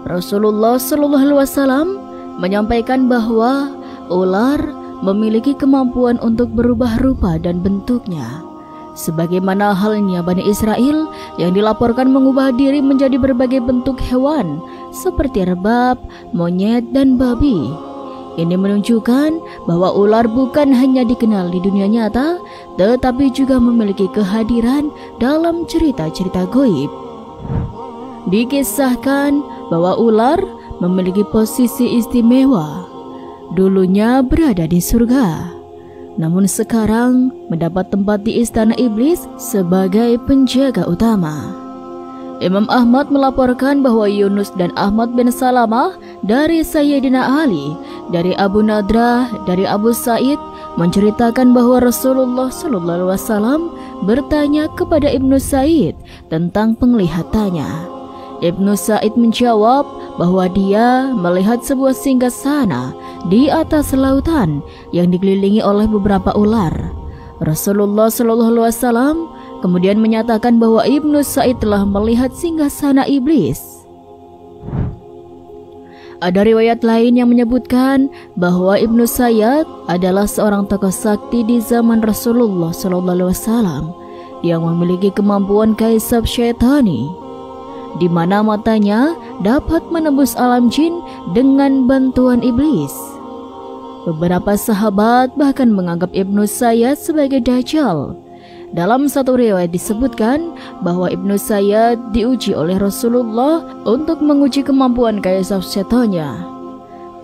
Rasulullah Shallallahu Alaihi Wasallam menyampaikan bahwa ular memiliki kemampuan untuk berubah rupa dan bentuknya, sebagaimana halnya Bani Israel yang dilaporkan mengubah diri menjadi berbagai bentuk hewan seperti rebab, monyet, dan babi. Ini menunjukkan bahwa ular bukan hanya dikenal di dunia nyata, tetapi juga memiliki kehadiran dalam cerita-cerita gaib. Dikisahkan bahwa ular memiliki posisi istimewa. Dulunya berada di surga, namun sekarang mendapat tempat di istana iblis sebagai penjaga utama. Imam Ahmad melaporkan bahwa Yunus dan Ahmad bin Salamah dari Sayyidina Ali, dari Abu Nadrah, dari Abu Sa'id menceritakan bahwa Rasulullah Sallallahu Alaihi Wasallam bertanya kepada Ibnu Sa'id tentang penglihatannya. Ibnu Sa'id menjawab bahwa dia melihat sebuah singgasana di atas lautan yang dikelilingi oleh beberapa ular. Rasulullah Sallallahu Alaihi Wasallam kemudian menyatakan bahwa Ibnu Sa'id telah melihat singgasana iblis. Ada riwayat lain yang menyebutkan bahwa Ibnu Sa'id adalah seorang tokoh sakti di zaman Rasulullah Sallallahu Alaihi Wasallam yang memiliki kemampuan kaisab syaitani, di mana matanya dapat menembus alam jin dengan bantuan iblis. Beberapa sahabat bahkan menganggap Ibnu Sa'id sebagai dajjal. Dalam satu riwayat disebutkan bahwa Ibnu Sa'id diuji oleh Rasulullah untuk menguji kemampuan kaisab syaitannya.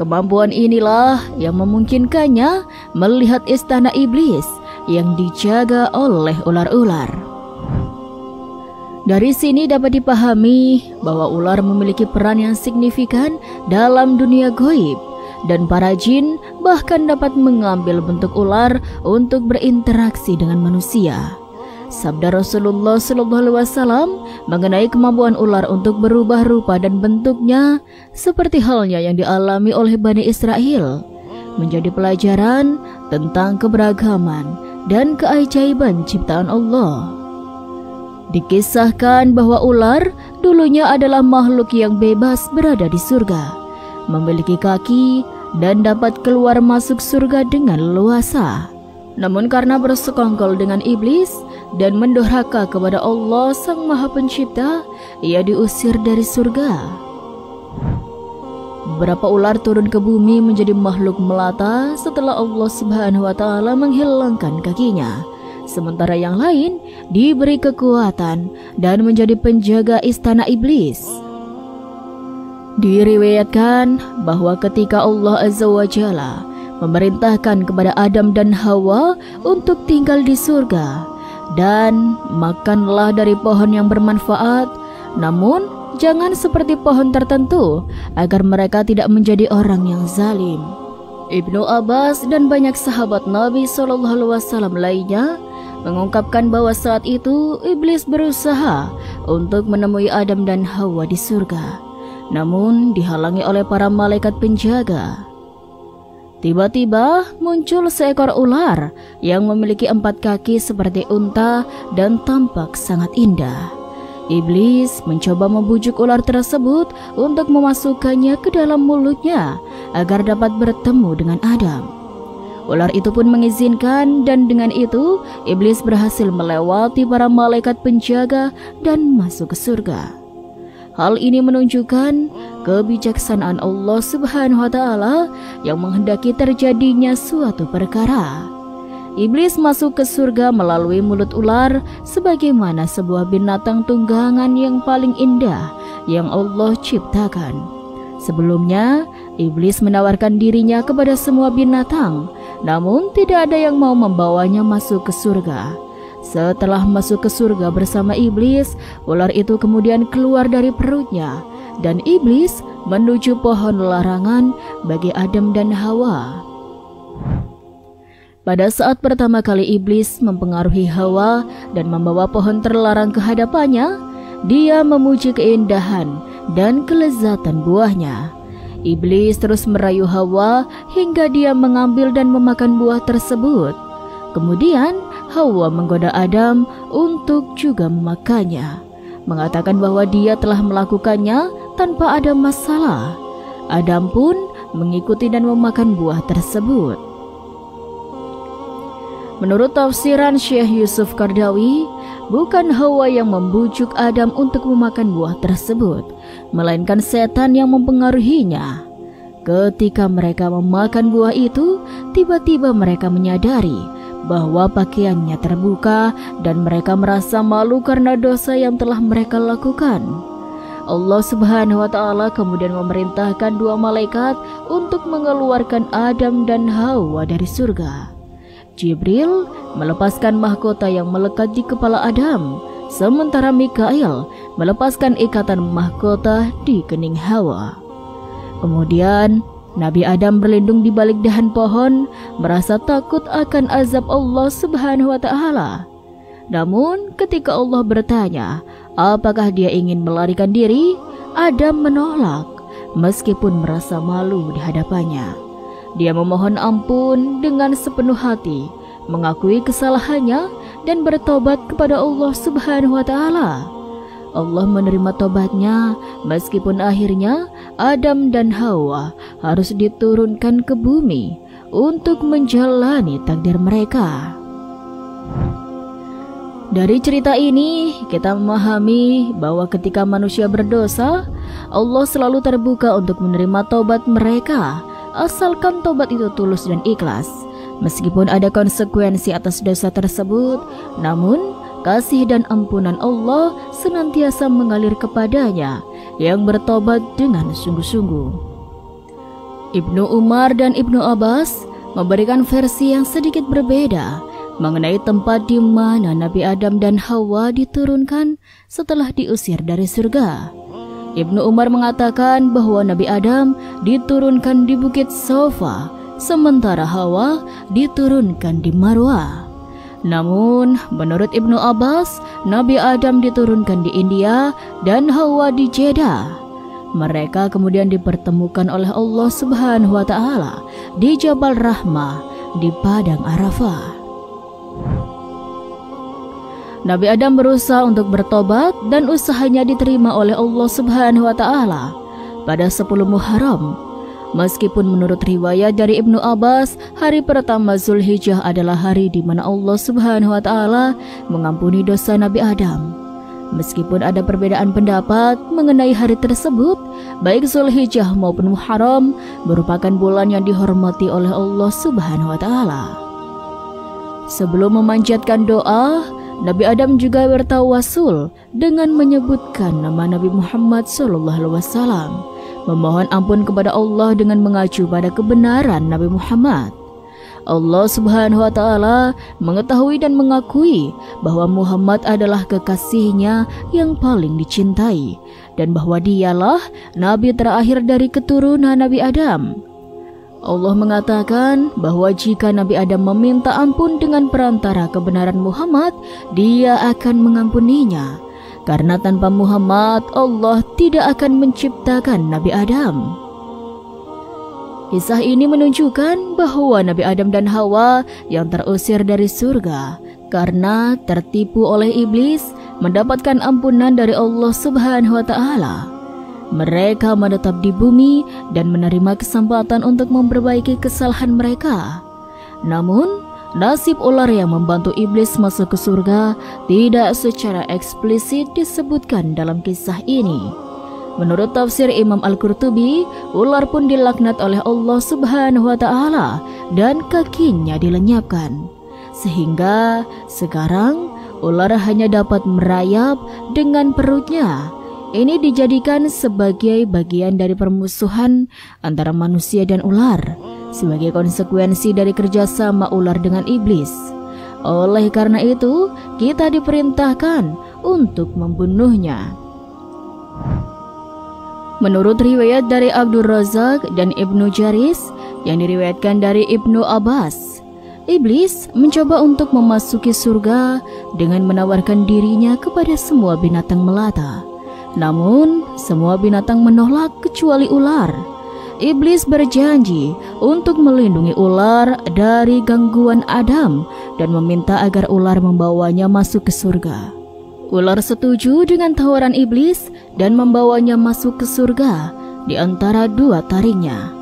Kemampuan inilah yang memungkinkannya melihat istana iblis yang dijaga oleh ular-ular. Dari sini dapat dipahami bahwa ular memiliki peran yang signifikan dalam dunia gaib, dan para jin bahkan dapat mengambil bentuk ular untuk berinteraksi dengan manusia. Sabda Rasulullah Sallallahu Alaihi Wasallam mengenai kemampuan ular untuk berubah rupa dan bentuknya seperti halnya yang dialami oleh Bani Israel menjadi pelajaran tentang keberagaman dan keajaiban ciptaan Allah. Dikisahkan bahwa ular dulunya adalah makhluk yang bebas berada di surga, memiliki kaki dan dapat keluar masuk surga dengan leluasa. Namun karena bersekongkol dengan iblis dan mendurhaka kepada Allah Sang Maha Pencipta, ia diusir dari surga. Beberapa ular turun ke bumi menjadi makhluk melata setelah Allah Subhanahu wa Ta'ala menghilangkan kakinya. Sementara yang lain diberi kekuatan dan menjadi penjaga istana iblis. Diriwayatkan bahwa ketika Allah Azza wa Jalla memerintahkan kepada Adam dan Hawa untuk tinggal di surga dan makanlah dari pohon yang bermanfaat, namun jangan seperti pohon tertentu agar mereka tidak menjadi orang yang zalim. Ibnu Abbas dan banyak sahabat Nabi SAW lainnya mengungkapkan bahwa saat itu iblis berusaha untuk menemui Adam dan Hawa di surga, namun dihalangi oleh para malaikat penjaga. Tiba-tiba muncul seekor ular yang memiliki 4 kaki seperti unta dan tampak sangat indah. Iblis mencoba membujuk ular tersebut untuk memasukkannya ke dalam mulutnya agar dapat bertemu dengan Adam. Ular itu pun mengizinkan, dan dengan itu iblis berhasil melewati para malaikat penjaga dan masuk ke surga. Hal ini menunjukkan kebijaksanaan Allah Subhanahu wa Ta'ala yang menghendaki terjadinya suatu perkara. Iblis masuk ke surga melalui mulut ular sebagaimana sebuah binatang tunggangan yang paling indah yang Allah ciptakan. Sebelumnya, iblis menawarkan dirinya kepada semua binatang, namun tidak ada yang mau membawanya masuk ke surga. Setelah masuk ke surga bersama iblis, ular itu kemudian keluar dari perutnya, dan iblis menuju pohon larangan bagi Adam dan Hawa. Pada saat pertama kali iblis mempengaruhi Hawa dan membawa pohon terlarang ke hadapannya, dia memuji keindahan dan kelezatan buahnya. Iblis terus merayu Hawa hingga dia mengambil dan memakan buah tersebut. Kemudian Hawa menggoda Adam untuk juga memakannya, mengatakan bahwa dia telah melakukannya tanpa ada masalah. Adam pun mengikuti dan memakan buah tersebut. Menurut tafsiran Syekh Yusuf Qaradawi, bukan Hawa yang membujuk Adam untuk memakan buah tersebut, melainkan setan yang mempengaruhinya. Ketika mereka memakan buah itu, tiba-tiba mereka menyadari bahwa pakaiannya terbuka dan mereka merasa malu karena dosa yang telah mereka lakukan. Allah Subhanahu wa Ta'ala kemudian memerintahkan 2 malaikat untuk mengeluarkan Adam dan Hawa dari surga. Jibril melepaskan mahkota yang melekat di kepala Adam, sementara Mikail melepaskan ikatan mahkota di kening Hawa. Kemudian Nabi Adam berlindung di balik dahan pohon, merasa takut akan azab Allah Subhanahu wa Ta'ala. Namun ketika Allah bertanya apakah dia ingin melarikan diri, Adam menolak meskipun merasa malu di hadapannya. Dia memohon ampun dengan sepenuh hati, mengakui kesalahannya dan bertobat kepada Allah Subhanahu wa Ta'ala. Allah menerima tobatnya meskipun akhirnya Adam dan Hawa harus diturunkan ke bumi untuk menjalani takdir mereka. Dari cerita ini kita memahami bahwa ketika manusia berdosa, Allah selalu terbuka untuk menerima tobat mereka, asalkan tobat itu tulus dan ikhlas. Meskipun ada konsekuensi atas dosa tersebut, namun kasih dan ampunan Allah senantiasa mengalir kepadanya yang bertobat dengan sungguh-sungguh. Ibnu Umar dan Ibnu Abbas memberikan versi yang sedikit berbeda mengenai tempat di mana Nabi Adam dan Hawa diturunkan setelah diusir dari surga. Ibnu Umar mengatakan bahwa Nabi Adam diturunkan di Bukit Sofa, sementara Hawa diturunkan di Marwah. Namun, menurut Ibnu Abbas, Nabi Adam diturunkan di India dan Hawa di Jeddah. Mereka kemudian dipertemukan oleh Allah Subhanahu wa Ta'ala di Jabal Rahmah di Padang Arafah. Nabi Adam berusaha untuk bertobat dan usahanya diterima oleh Allah Subhanahu wa Ta'ala pada 10 Muharram. Meskipun menurut riwayat dari Ibnu Abbas, hari pertama Zulhijjah adalah hari di mana Allah Subhanahu wa Ta'ala mengampuni dosa Nabi Adam. Meskipun ada perbedaan pendapat mengenai hari tersebut, baik Zulhijjah maupun Muharram merupakan bulan yang dihormati oleh Allah Subhanahu wa Ta'ala. Sebelum memanjatkan doa, Nabi Adam juga bertawasul dengan menyebutkan nama Nabi Muhammad SAW, memohon ampun kepada Allah dengan mengacu pada kebenaran Nabi Muhammad. Allah Subhanahu wa Ta'ala mengetahui dan mengakui bahwa Muhammad adalah kekasihnya yang paling dicintai dan bahwa dialah Nabi terakhir dari keturunan Nabi Adam. Allah mengatakan bahwa jika Nabi Adam meminta ampun dengan perantara kebenaran Muhammad, Dia akan mengampuninya. Karena tanpa Muhammad, Allah tidak akan menciptakan Nabi Adam. Kisah ini menunjukkan bahwa Nabi Adam dan Hawa yang terusir dari surga karena tertipu oleh iblis mendapatkan ampunan dari Allah Subhanahu wa Ta'ala. Mereka menetap di bumi dan menerima kesempatan untuk memperbaiki kesalahan mereka. Namun, nasib ular yang membantu iblis masuk ke surga tidak secara eksplisit disebutkan dalam kisah ini. Menurut tafsir Imam Al-Qurtubi, ular pun dilaknat oleh Allah Subhanahu wa Ta'ala dan kakinya dilenyapkan. Sehingga sekarang ular hanya dapat merayap dengan perutnya. Ini dijadikan sebagai bagian dari permusuhan antara manusia dan ular, sebagai konsekuensi dari kerjasama ular dengan iblis. Oleh karena itu, kita diperintahkan untuk membunuhnya. Menurut riwayat dari Abdul Razak dan Ibnu Jaris yang diriwayatkan dari Ibnu Abbas, iblis mencoba untuk memasuki surga dengan menawarkan dirinya kepada semua binatang melata. Namun, semua binatang menolak kecuali ular. Iblis berjanji untuk melindungi ular dari gangguan Adam dan meminta agar ular membawanya masuk ke surga. Ular setuju dengan tawaran iblis dan membawanya masuk ke surga di antara dua taringnya.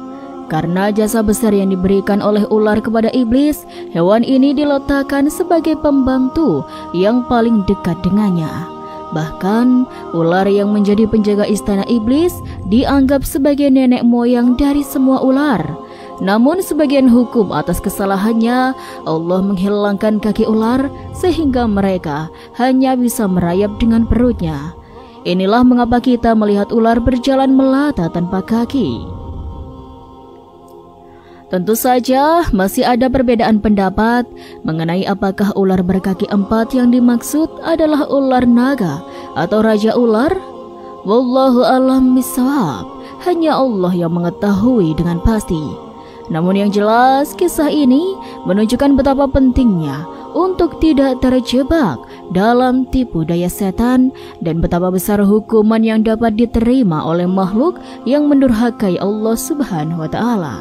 Karena jasa besar yang diberikan oleh ular kepada iblis, hewan ini diletakkan sebagai pembantu yang paling dekat dengannya. Bahkan, ular yang menjadi penjaga istana iblis dianggap sebagai nenek moyang dari semua ular. Namun sebagian hukum atas kesalahannya, Allah menghilangkan kaki ular sehingga mereka hanya bisa merayap dengan perutnya. Inilah mengapa kita melihat ular berjalan melata tanpa kaki. Tentu saja masih ada perbedaan pendapat mengenai apakah ular berkaki 4 yang dimaksud adalah ular naga atau raja ular. Wallahu a'lam bishawab, hanya Allah yang mengetahui dengan pasti. Namun yang jelas, kisah ini menunjukkan betapa pentingnya untuk tidak terjebak dalam tipu daya setan dan betapa besar hukuman yang dapat diterima oleh makhluk yang mendurhakai Allah Subhanahu wa Ta'ala.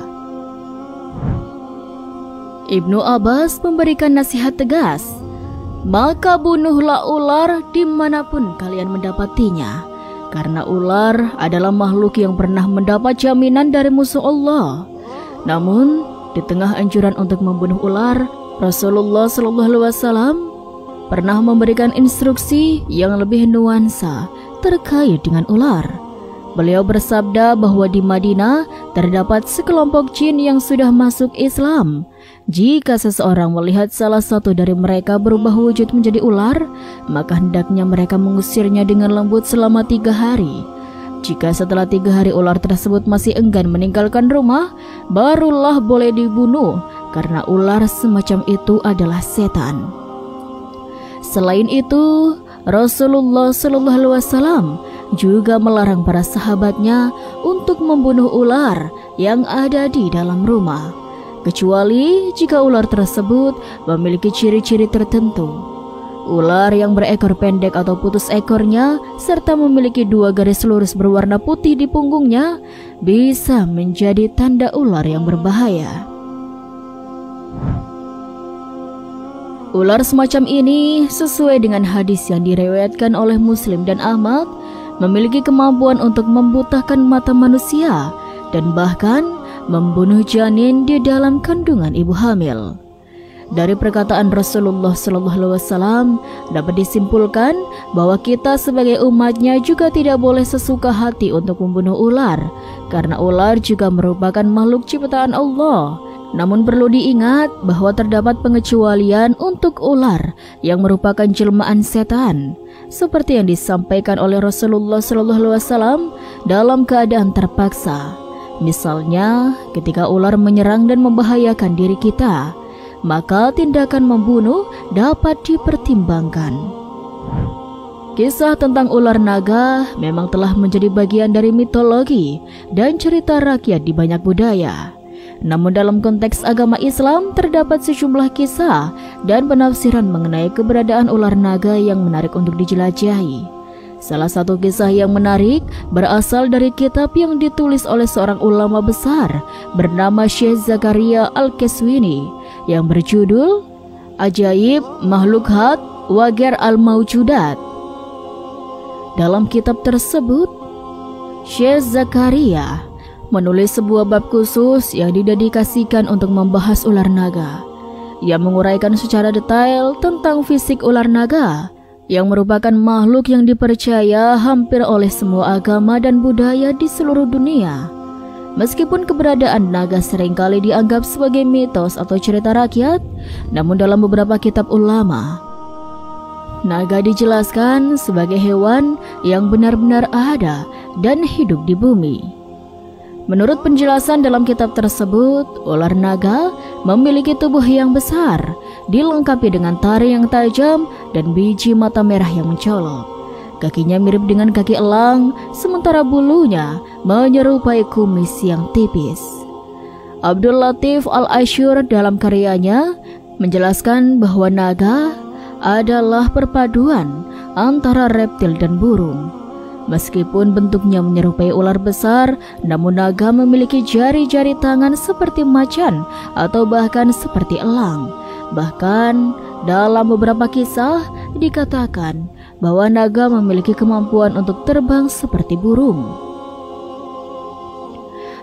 Ibnu Abbas memberikan nasihat tegas, "Maka bunuhlah ular dimanapun kalian mendapatinya, karena ular adalah makhluk yang pernah mendapat jaminan dari musuh Allah." Namun, di tengah anjuran untuk membunuh ular, Rasulullah SAW pernah memberikan instruksi yang lebih nuansa terkait dengan ular. Beliau bersabda bahwa di Madinah terdapat sekelompok jin yang sudah masuk Islam. Jika seseorang melihat salah satu dari mereka berubah wujud menjadi ular, maka hendaknya mereka mengusirnya dengan lembut selama 3 hari. Jika setelah 3 hari ular tersebut masih enggan meninggalkan rumah, barulah boleh dibunuh, karena ular semacam itu adalah setan. Selain itu, Rasulullah SAW juga melarang para sahabatnya untuk membunuh ular yang ada di dalam rumah, kecuali jika ular tersebut memiliki ciri-ciri tertentu. Ular yang berekor pendek atau putus ekornya serta memiliki 2 garis lurus berwarna putih di punggungnya bisa menjadi tanda ular yang berbahaya. Ular semacam ini sesuai dengan hadis yang diriwayatkan oleh Muslim dan Ahmad memiliki kemampuan untuk membutakan mata manusia dan bahkan membunuh janin di dalam kandungan ibu hamil. Dari perkataan Rasulullah SAW dapat disimpulkan bahwa kita sebagai umatnya juga tidak boleh sesuka hati untuk membunuh ular, karena ular juga merupakan makhluk ciptaan Allah. Namun perlu diingat bahwa terdapat pengecualian untuk ular yang merupakan jelmaan setan, seperti yang disampaikan oleh Rasulullah SAW dalam keadaan terpaksa. Misalnya, ketika ular menyerang dan membahayakan diri kita, maka tindakan membunuh dapat dipertimbangkan. Kisah tentang ular naga memang telah menjadi bagian dari mitologi dan cerita rakyat di banyak budaya. Namun dalam konteks agama Islam terdapat sejumlah kisah dan penafsiran mengenai keberadaan ular naga yang menarik untuk dijelajahi. Salah satu kisah yang menarik berasal dari kitab yang ditulis oleh seorang ulama besar bernama Syekh Zakaria Al-Qaswini yang berjudul Ajaib Makhlukhat wa Ghair Al-Mawjudat. Dalam kitab tersebut, Syekh Zakaria menulis sebuah bab khusus yang didedikasikan untuk membahas ular naga. Ia menguraikan secara detail tentang fisik ular naga, yang merupakan makhluk yang dipercaya hampir oleh semua agama dan budaya di seluruh dunia. Meskipun keberadaan naga seringkali dianggap sebagai mitos atau cerita rakyat, namun dalam beberapa kitab ulama, naga dijelaskan sebagai hewan yang benar-benar ada dan hidup di bumi. Menurut penjelasan dalam kitab tersebut, ular naga memiliki tubuh yang besar, dilengkapi dengan taring yang tajam dan biji mata merah yang mencolok. Kakinya mirip dengan kaki elang, sementara bulunya menyerupai kumis yang tipis. Abdul Latif Al-Asyur dalam karyanya menjelaskan bahwa naga adalah perpaduan antara reptil dan burung. Meskipun bentuknya menyerupai ular besar, namun naga memiliki jari-jari tangan seperti macan atau bahkan seperti elang. Bahkan dalam beberapa kisah dikatakan bahwa naga memiliki kemampuan untuk terbang seperti burung.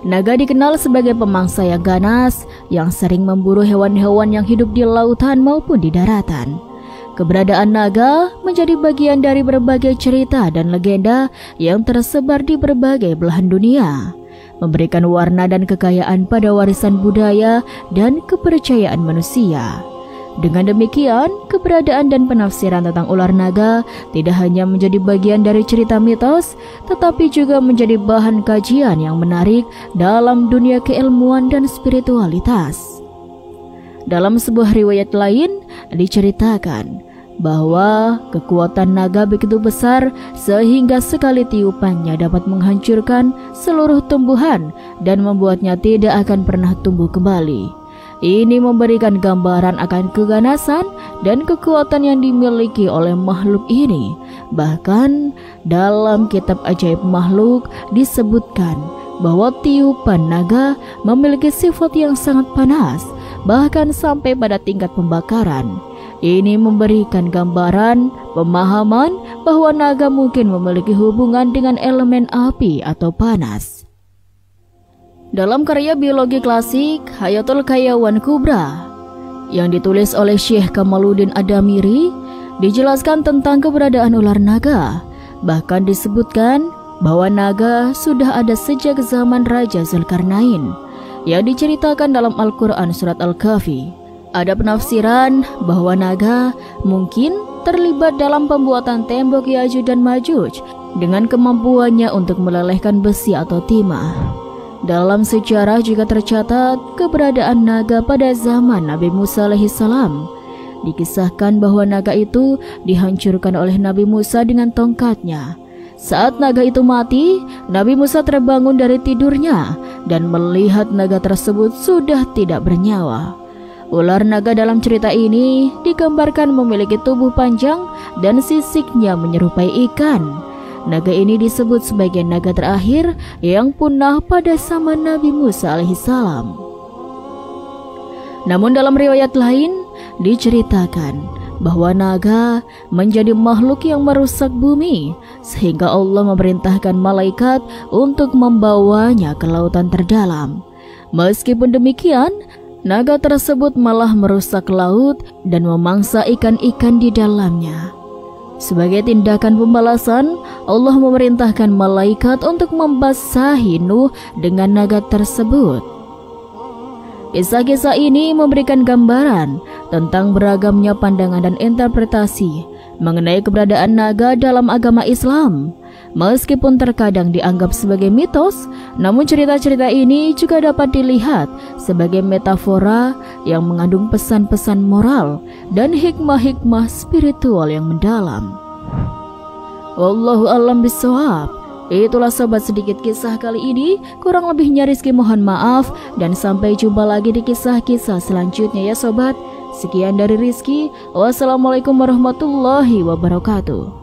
Naga dikenal sebagai pemangsa yang ganas, yang sering memburu hewan-hewan yang hidup di lautan maupun di daratan. Keberadaan naga menjadi bagian dari berbagai cerita dan legenda yang tersebar di berbagai belahan dunia, memberikan warna dan kekayaan pada warisan budaya dan kepercayaan manusia. Dengan demikian, keberadaan dan penafsiran tentang ular naga tidak hanya menjadi bagian dari cerita mitos, tetapi juga menjadi bahan kajian yang menarik dalam dunia keilmuan dan spiritualitas. Dalam sebuah riwayat lain, diceritakan bahwa kekuatan naga begitu besar sehingga sekali tiupannya dapat menghancurkan seluruh tumbuhan dan membuatnya tidak akan pernah tumbuh kembali. Ini memberikan gambaran akan keganasan dan kekuatan yang dimiliki oleh makhluk ini. Bahkan dalam kitab Ajaib Makhluk disebutkan bahwa tiupan naga memiliki sifat yang sangat panas, bahkan sampai pada tingkat pembakaran. Ini memberikan gambaran pemahaman bahwa naga mungkin memiliki hubungan dengan elemen api atau panas. Dalam karya biologi klasik Hayatul Kayawan Kubra yang ditulis oleh Syekh Kamaluddin Adamiri, dijelaskan tentang keberadaan ular naga. Bahkan disebutkan bahwa naga sudah ada sejak zaman Raja Zulkarnain, yang diceritakan dalam Al-Quran Surat Al-Kahfi. Ada penafsiran bahwa naga mungkin terlibat dalam pembuatan tembok Yajuj dan Majuj dengan kemampuannya untuk melelehkan besi atau timah. Dalam sejarah juga tercatat keberadaan naga pada zaman Nabi Musa alaihissalam. Dikisahkan bahwa naga itu dihancurkan oleh Nabi Musa dengan tongkatnya. Saat naga itu mati, Nabi Musa terbangun dari tidurnya dan melihat naga tersebut sudah tidak bernyawa. Ular naga dalam cerita ini digambarkan memiliki tubuh panjang dan sisiknya menyerupai ikan. Naga ini disebut sebagai naga terakhir yang punah pada zaman Nabi Musa alaihissalam. Namun dalam riwayat lain diceritakan bahwa naga menjadi makhluk yang merusak bumi, sehingga Allah memerintahkan malaikat untuk membawanya ke lautan terdalam. Meskipun demikian, naga tersebut malah merusak laut dan memangsa ikan-ikan di dalamnya. Sebagai tindakan pembalasan, Allah memerintahkan malaikat untuk membasahi Nuh dengan naga tersebut. Kisah-kisah ini memberikan gambaran tentang beragamnya pandangan dan interpretasi mengenai keberadaan naga dalam agama Islam. Meskipun terkadang dianggap sebagai mitos, namun cerita-cerita ini juga dapat dilihat sebagai metafora yang mengandung pesan-pesan moral dan hikmah-hikmah spiritual yang mendalam. Wallahu a'lam bishawab. Itulah sobat sedikit kisah kali ini. Kurang lebihnya Rizky mohon maaf, dan sampai jumpa lagi di kisah-kisah selanjutnya ya sobat. Sekian dari Rizky. Wassalamualaikum warahmatullahi wabarakatuh.